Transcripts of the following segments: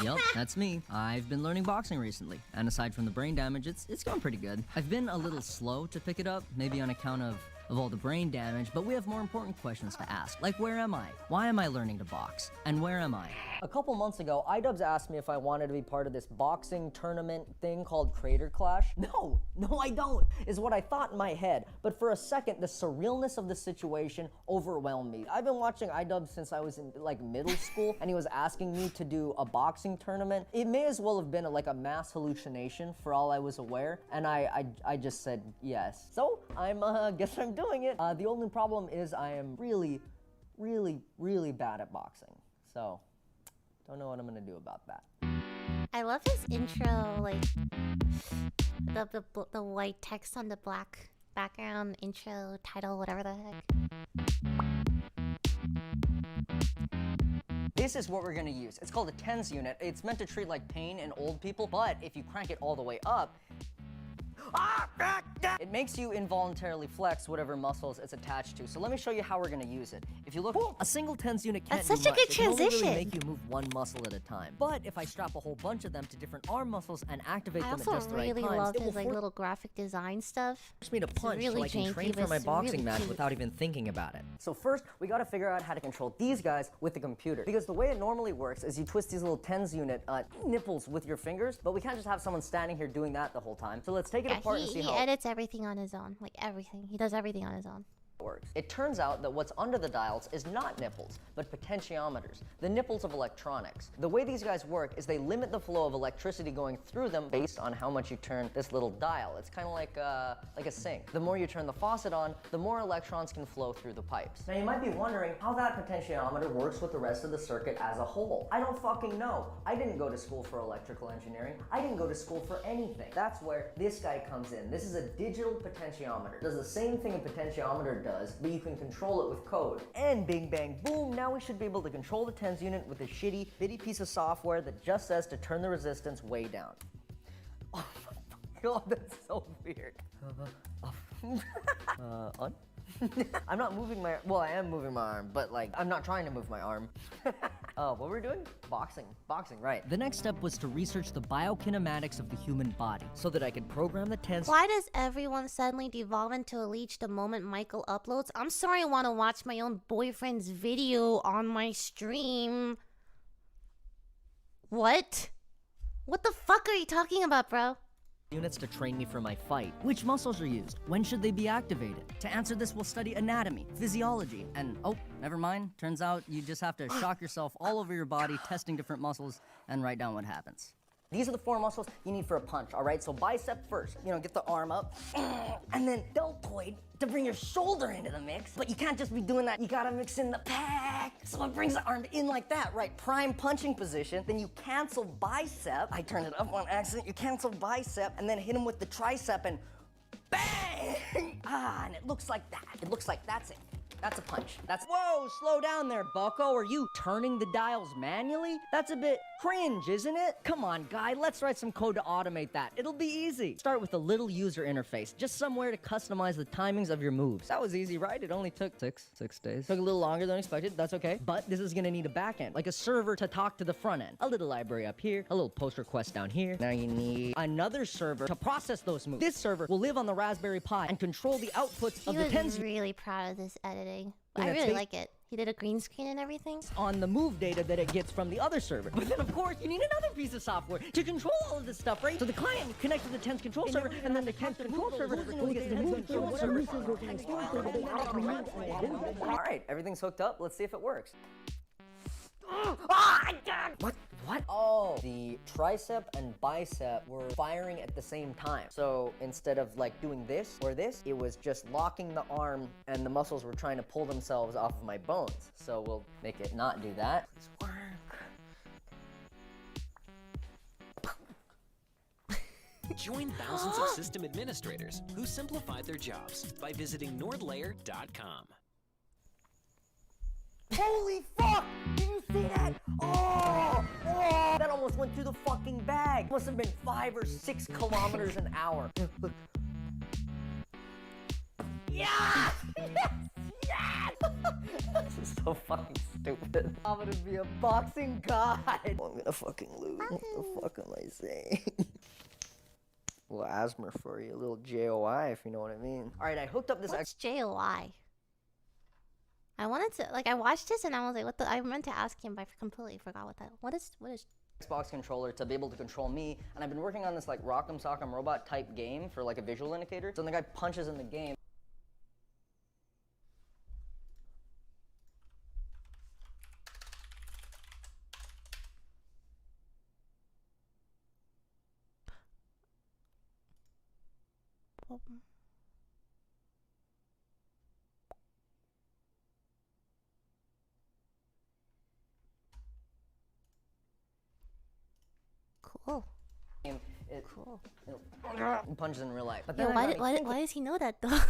Yep, that's me. I've been learning boxing recently, and aside from the brain damage, it's going pretty good. I've been a little slow to pick it up, maybe on account of all the brain damage, but we have more important questions to ask, like where am I? Why am I learning to box? And where am I? A couple months ago, iDubbbz asked me if I wanted to be part of this boxing tournament thing called Creator Clash. No, I don't, is what I thought in my head. But for a second, the surrealness of the situation overwhelmed me. I've been watching iDubbbz since I was in like middle school, and he was asking me to do a boxing tournament. It may as well have been like a mass hallucination for all I was aware, and I just said yes. So guess I'm doing it. The only problem is I am really bad at boxing. So, don't know what I'm gonna do about that. I love his intro, like the white text on the black background, intro, title, whatever the heck. This is what we're gonna use. It's called a TENS unit. It's meant to treat like pain in old people, but if you crank it all the way up, it makes you involuntarily flex whatever muscles it's attached to. So let me show you how we're gonna use it. If you look, a single TENS unit can't do much. That's such a good transition. It can only really make you move one muscle at a time. But if I strap a whole bunch of them to different arm muscles and activate them at just the right times, I also really love his like little graphic design stuff. Force me to punch so I can train for my boxing match without even thinking about it. So first, we gotta figure out how to control these guys with the computer. Because the way it normally works is you twist these little TENS unit nipples with your fingers, but we can't just have someone standing here doing that the whole time. So let's take it apart and see how he edits everything on his own, like everything. He does everything on his own. Works. It turns out that what's under the dials is not nipples, but potentiometers, the nipples of electronics. The way these guys work is they limit the flow of electricity going through them based on how much you turn this little dial. It's kind of like a sink. The more you turn the faucet on, the more electrons can flow through the pipes. Now you might be wondering how that potentiometer works with the rest of the circuit as a whole. I don't fucking know. I didn't go to school for electrical engineering. I didn't go to school for anything. That's where this guy comes in. This is a digital potentiometer. It does the same thing a potentiometer does, but you can control it with code. And bing bang boom, now we should be able to control the TENS unit with a shitty, bitty piece of software that just says to turn the resistance way down. Oh my god, that's so weird. On? I'm not moving my, well, I am moving my arm, but like, I'm not trying to move my arm. What were we doing? Boxing, right. The next step was to research the biokinematics of the human body so that I could program the TENS. Why does everyone suddenly devolve into a leech the moment Michael uploads? I'm sorry, I want to watch my own boyfriend's video on my stream. What? What the fuck are you talking about, bro? Units to train me for my fight. Which muscles are used? When should they be activated? To answer this, we'll study anatomy, physiology, and oh, never mind. Turns out you just have to shock yourself all over your body, testing different muscles, and write down what happens. These are the 4 muscles you need for a punch, all right? So bicep first, get the arm up, and then deltoid to bring your shoulder into the mix. But you can't just be doing that, you gotta mix in the pec. So it brings the arm in like that, right? Prime punching position. Then you cancel bicep. I turned it up on accident. You cancel bicep, and then hit him with the tricep, and bang! And it looks like that. It looks like that's it. That's a punch. Whoa, slow down there, bucko. Are you turning the dials manually? That's a bit cringe, isn't it? Come on, guy, let's write some code to automate that. It'll be easy. Start with a little user interface, just somewhere to customize the timings of your moves. That was easy, right? It only took six days. Took a little longer than expected, that's okay. But this is gonna need a backend, like a server to talk to the front end. A little library up here, a little post request down here. Now you need another server to process those moves. This server will live on the Raspberry Pi and control the outputs of the TENS. He was really proud of this editing. I really like it. He did a green screen and everything. On the move data that it gets from the other server. But then, of course, you need another piece of software to control all of this stuff, right? So the client connects to the TENS control server, and then the TENS control server gets the move control server. All right, everything's hooked up. Let's see if it works. What? Oh, the tricep and bicep were firing at the same time. So instead of like doing this or this, it was just locking the arm and the muscles were trying to pull themselves off of my bones. So we'll make it not do that. Please work. Join thousands of system administrators who simplified their jobs by visiting nordlayer.com. Holy fuck! Did you see that? Oh! That almost went through the fucking bag. Must have been 5 or 6 kilometers an hour. Look. Yes! Yes! Yes! This is so so fucking stupid. I'm gonna be a boxing god. I'm gonna fucking lose. What the fuck am I saying? A little asthma for you, a little JOI if you know what I mean. Alright, I hooked up this What's JOI? I wanted to, like, I watched this and I was like, what the, I meant to ask him, but I completely forgot what is Xbox controller to be able to control me, and I've been working on this like Rock'em Sock'em Robot type game for like a visual indicator. So when the guy punches in the game, cool. it Cool. punches in real life. But Yo, then why does he know that though?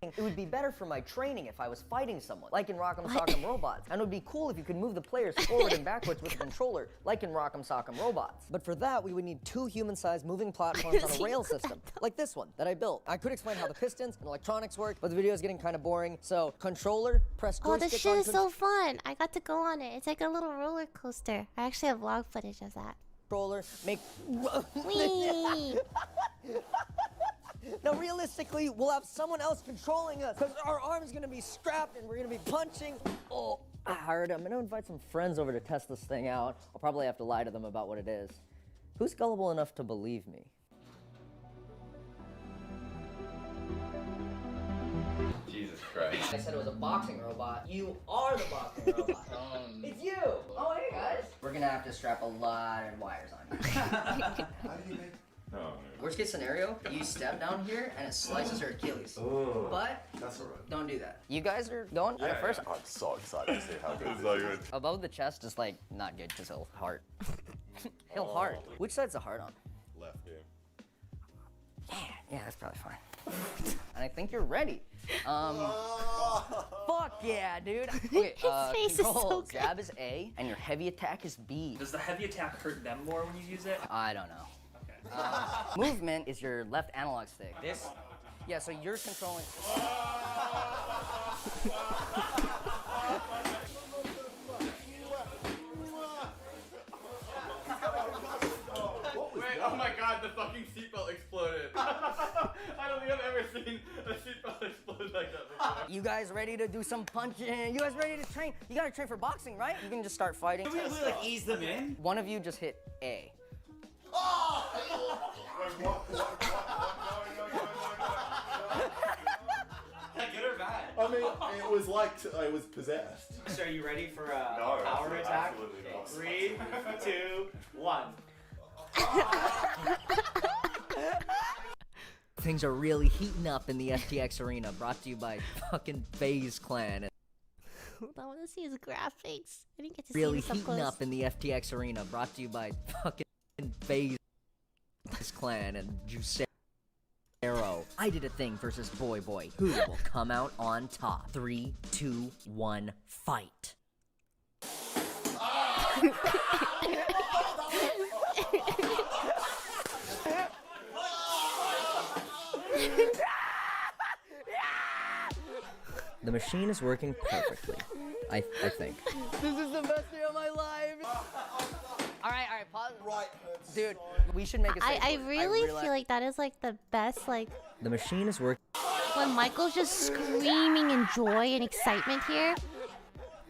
it would be better for my training if I was fighting someone, like in Rock'em Sock'em Robots. And it would be cool if you could move the players forward and backwards with a controller, like in Rock'em Sock'em Robots. But for that, we would need 2 human-sized moving platforms on a rail system, like this one that I built. I could explain how the pistons and electronics work, but the video is getting kind of boring. So, controller, press Oh, joystick this shit on is so fun. I got to go on it. It's like a little roller coaster. I actually have vlog footage of that. controller, make... Whee! Now, realistically, we'll have someone else controlling us, because our arm's gonna be strapped and we're gonna be punching. Oh, I heard I'm gonna invite some friends over to test this thing out. I'll probably have to lie to them about what it is. Who's gullible enough to believe me? Jesus Christ. I said it was a boxing robot. You are the boxing robot. It's you! Oh, hey, guys. We're gonna have to strap a lot of wires on you. How do you make? No. Worst case scenario, you step down here and it slices her Achilles. Oh, but that's alright. don't do that. You guys are going at first. I'm so excited to see how good this is. Above the chest is like not good because he'll heart. He'll heart. Which side's the heart on? Left, yeah. Yeah, that's probably fine. And I think you're ready. Fuck yeah, dude. Okay, face is control, so good. jab is A, and your heavy attack is B. Does the heavy attack hurt them more when you use it? I don't know. Okay. Movement is your left analog stick. This? Yeah, so you're controlling. Wait, oh my god, the fucking seatbelt exploded. I don't think I've ever seen a seatbelt explode like that before. You guys ready to do some punching? You guys ready to train? You gotta train for boxing, right? You can just start fighting. Can we like ease them in? One of you just hit A. Good or bad? I mean, it was like I was possessed. So are you ready for a No, power attack? absolutely not. 3, 2, 1. Things are really heating up in the FTX arena, brought to you by fucking FaZe Clan. I want to see his graphics. I didn't get to Really see him heating up in the FTX arena, brought to you by fucking FaZe Clan and Juicero. I did a thing versus Boy Boy. Who will come out on top? 3, 2, 1, fight. The machine is working perfectly. I think. This is the best day of my life. Alright, pause. Right, Dude, we should make a safe I word. really feel like that is like the best, like, The machine is working. when Michael's just screaming in joy and excitement here.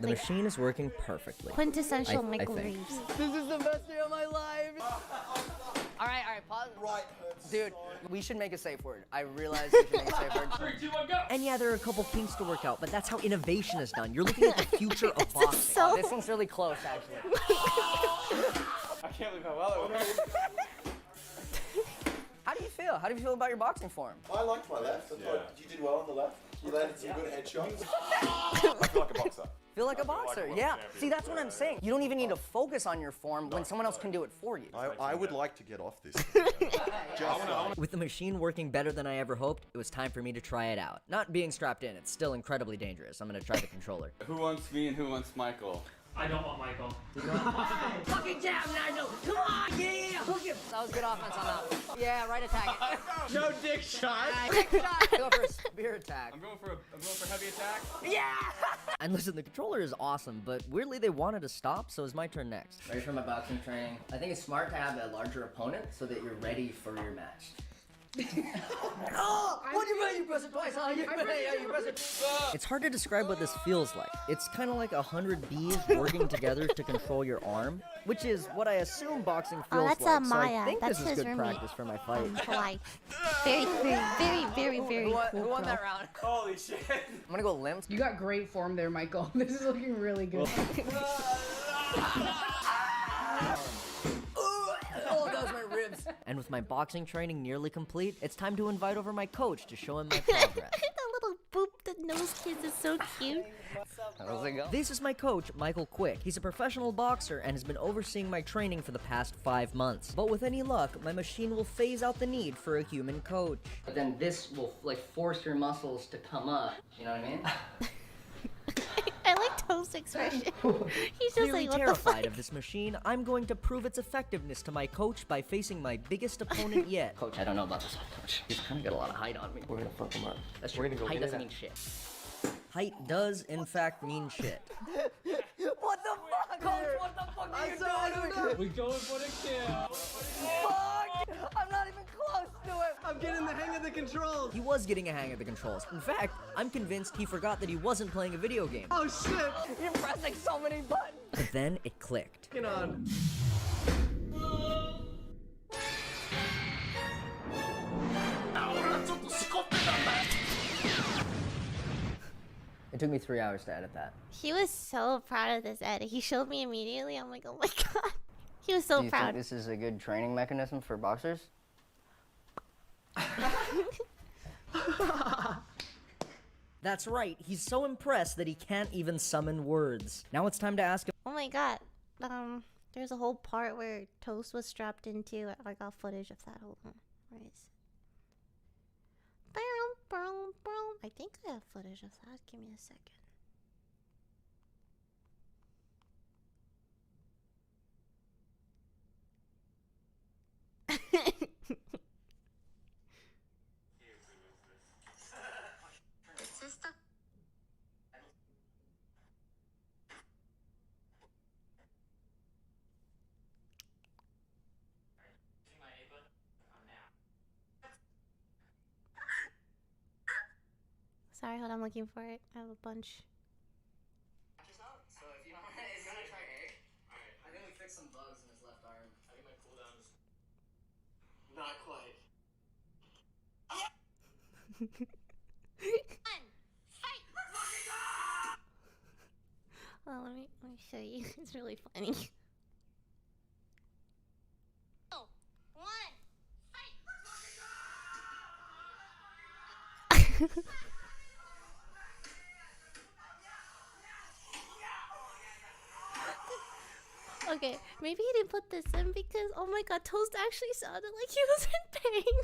The machine is working perfectly. Quintessential I Michael think. Reeves. This is the best day of my life. Alright, pause. right. Dude, we should make a safe word. I realize we should make a safe word. 3, 2, 1, go! And yeah, there are a couple kinks to work out, but that's how innovation is done. You're looking at the future of This is boxing. so- Oh, this one's really close, actually. I can't believe how well it went. How do you feel? How do you feel about your boxing form? I liked my left. I thought you did well on the left. You landed some good headshots. I feel like a boxer. Feel like a boxer, yeah. See, that's what I'm saying. You don't even need to focus on your form when someone else can do it for you. I would like to get off this. With the machine working better than I ever hoped, it was time for me to try it out. Not being strapped in, it's still incredibly dangerous. I'm gonna try the controller. Who wants me and who wants Michael? I don't want Michael. Fucking jab, Nigel! Come on! Yeah! Hook him! That was good offense on that one. Yeah, right attack it. No dick shot. Dick shot! Go for a spear attack. I'm going for heavy attack. Yeah! And listen, the controller is awesome, but weirdly they wanted to stop, so it's my turn next. Ready for my boxing training? I think it's smart to have a larger opponent so that you're ready for your match. Oh! What do you mean you press it twice? Oh, you press it. It's hard to describe what this feels like. It's kind of like 100 bees working together to control your arm, which is what I assume boxing feels that's like. Maya. So I think That's this is his good roommate. practice for my fight. Hawaii. Very cool. Who won bro. that round? Holy shit. I'm gonna go limp. You got great form there, Michael. This is looking really good. Oh, that was my ribs. And with my boxing training nearly complete, it's time to invite over my coach to show him my progress. That little boop the nose kids is so cute. How's it go? This is my coach, Michael Quick. He's a professional boxer and has been overseeing my training for the past 5 months. But with any luck, my machine will phase out the need for a human coach. But then this will force your muscles to come up. You know what I mean? I like Toast's expression. He's just Clearly like, what the terrified fuck? of this machine, I'm going to prove its effectiveness to my coach by facing my biggest opponent yet. Coach, I don't know about this one, coach. He's kind of got a lot of height on me. We're gonna fuck him up. That's true. Height doesn't mean shit. Height does, in fact, mean shit. What the fuck, coach? What the fuck are you doing? We're going for the kill. Fuck! I'm not even close to it. I'm getting the hang of the controls. He was getting a hang of the controls. In fact, I'm convinced he forgot that he wasn't playing a video game. Oh shit. You're pressing so many buttons. But then it clicked. Get on. It took me 3 hours to edit that. He was so proud of this edit. He showed me immediately. I'm like, oh my god. He was so proud. This is a good training mechanism for boxers? That's right. He's so impressed that he can't even summon words. Now it's time to ask him. Oh my god. There's a whole part where Toast was strapped into. I got footage of that. Hold on. Where is it? I think I have footage of that. Give me a second. Sorry, hold on, I'm looking for it. I have a bunch. So if you want to try A, I think we fixed some bugs in his left arm. I think my cooldown is not quite. Well, let me show you. It's really funny. Oh, one, fight! Okay, maybe he didn't put this in because, oh my god, Toast actually sounded like he was in pain.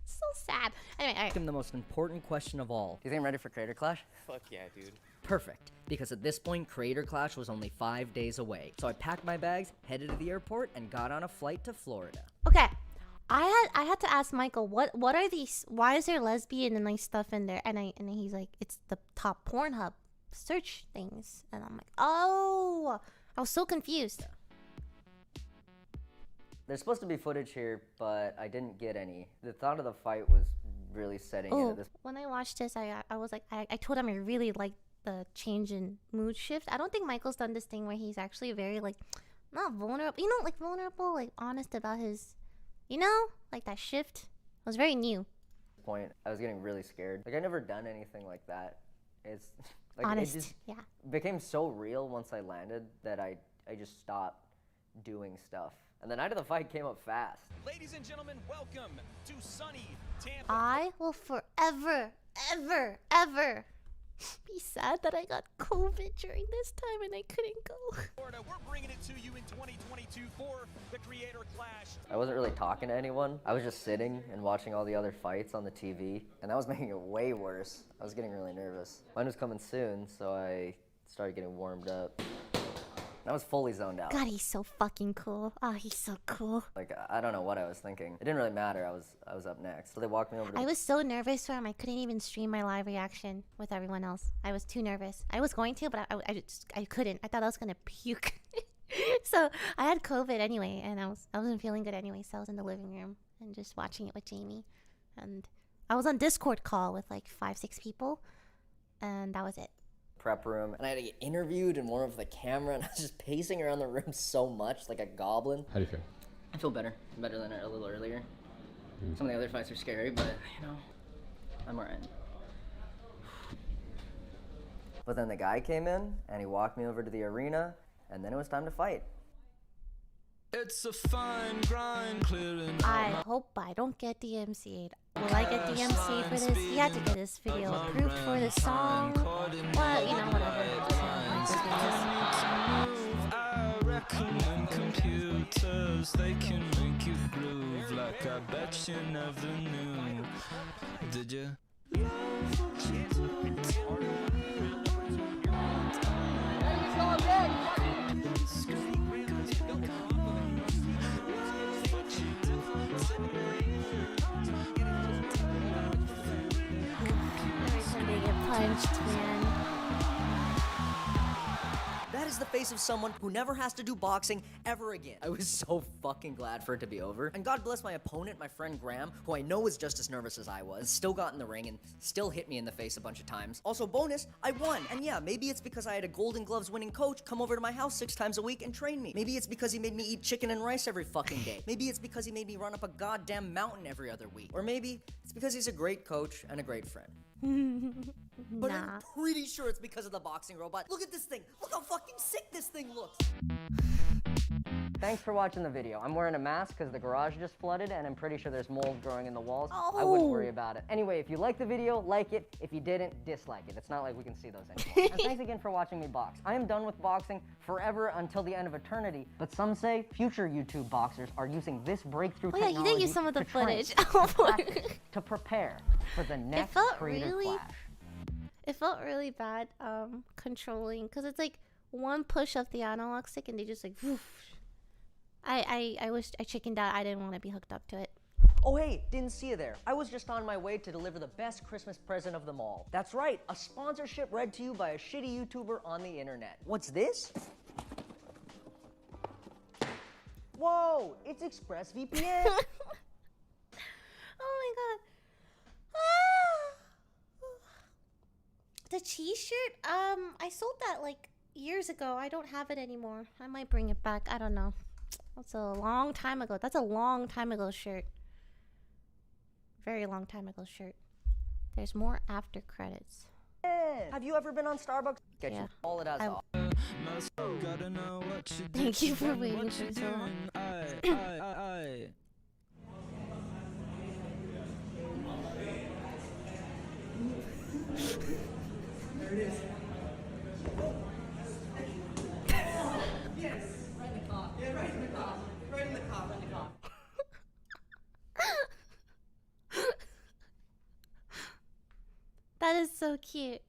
So sad. Anyway, alright. Ask him the most important question of all. Do you think I'm ready for Creator Clash? Fuck yeah, dude. Perfect, because at this point, Creator Clash was only 5 days away. So I packed my bags, headed to the airport, and got on a flight to Florida. Okay, I had to ask Michael, what are these? Why is there lesbian and nice stuff in there? And he's like, it's the top Pornhub search things, and I'm like, oh, I was so confused. There's supposed to be footage here, but I didn't get any. The thought of the fight was really setting in Oh, at this. when I watched this, I was like, I told him I really liked the change in mood shift. I don't think Michael's done this thing where he's actually very like, not vulnerable, you know, like vulnerable, like honest about his, you know, like that shift. It was very new. Point, I was getting really scared. Like I never done anything like that. It's like Honest, it just yeah. became so real once I landed that I just stopped doing stuff. And the night of the fight came up fast. Ladies and gentlemen, welcome to sunny Tampa. I will forever, ever, ever be sad that I got COVID during this time and I couldn't go. Florida. We're bringing it to you in 2022 for the Creator Clash. I wasn't really talking to anyone. I was just sitting and watching all the other fights on the TV, and that was making it way worse. I was getting really nervous. Mine was coming soon, so I started getting warmed up. I was fully zoned out. God, he's so fucking cool. Oh, he's so cool. Like, I don't know what I was thinking. It didn't really matter. I was up next. So they walked me over to I was so nervous for him. I couldn't even stream my live reaction with everyone else. I was too nervous. I was going to, but I couldn't. I thought I was gonna puke. So I had COVID anyway, and I wasn't feeling good anyway. So I was in the living room and just watching it with Jamie, and I was on Discord call with like 5-6 people, and that was it. prep room, and I had to get interviewed and warm up for the camera, and I was just pacing around the room so much, like a goblin. How do you feel? I feel better than a little earlier. Some of the other fights are scary, but you know, I'm alright. But then the guy came in, and he walked me over to the arena, and then it was time to fight. It's a fine grind clearing. I hope I don't get DMCA'd. Will I get DMCA'd for this? He had to get this video approved for the song. Well, you know, whatever. I recommend computers, they can make you groove like I bet you never knew. Did you? Every time they get punched, man. That is the face of someone who never has to do boxing ever again. I was so fucking glad for it to be over. And God bless my opponent, my friend Graham, who I know was just as nervous as I was, still got in the ring and still hit me in the face a bunch of times. Also, bonus, I won. And yeah, maybe it's because I had a Golden Gloves winning coach come over to my house 6 times a week and train me. Maybe it's because he made me eat chicken and rice every fucking day. Maybe it's because he made me run up a goddamn mountain every other week. Or maybe it's because he's a great coach and a great friend. But Nah. I'm pretty sure it's because of the boxing robot. Look at this thing. Look how fucking sick this thing looks. Thanks for watching the video. I'm wearing a mask because the garage just flooded and I'm pretty sure there's mold growing in the walls. I wouldn't worry about it. Anyway, if you liked the video, like it. If you didn't, dislike it. It's not like we can see those anymore. And thanks again for watching me box. I am done with boxing forever until the end of eternity, but some say future YouTube boxers are using this breakthrough Oh yeah, technology you did use some of the to train, footage. to practice, to prepare for the next felt creative really- clash. It felt really bad controlling, because it's like one push of the analog stick and they just like whoosh. I wish I chickened out. I didn't want to be hooked up to it. Oh hey, didn't see you there. I was just on my way to deliver the best Christmas present of them all. That's right, a sponsorship read to you by a shitty YouTuber on the internet. What's this? Whoa, it's ExpressVPN. Oh my god. Ah. The cheese shirt, I sold that like years ago. I don't have it anymore. I might bring it back. I don't know. That's a long time ago. That's a long time ago shirt. Very long time ago shirt. There's more after credits. Have you ever been on Starbucks? Get Yeah. you all it has I- off. Gotta know what you did. Thank you for What waiting you for so long. doing? I. That is so cute.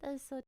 That is so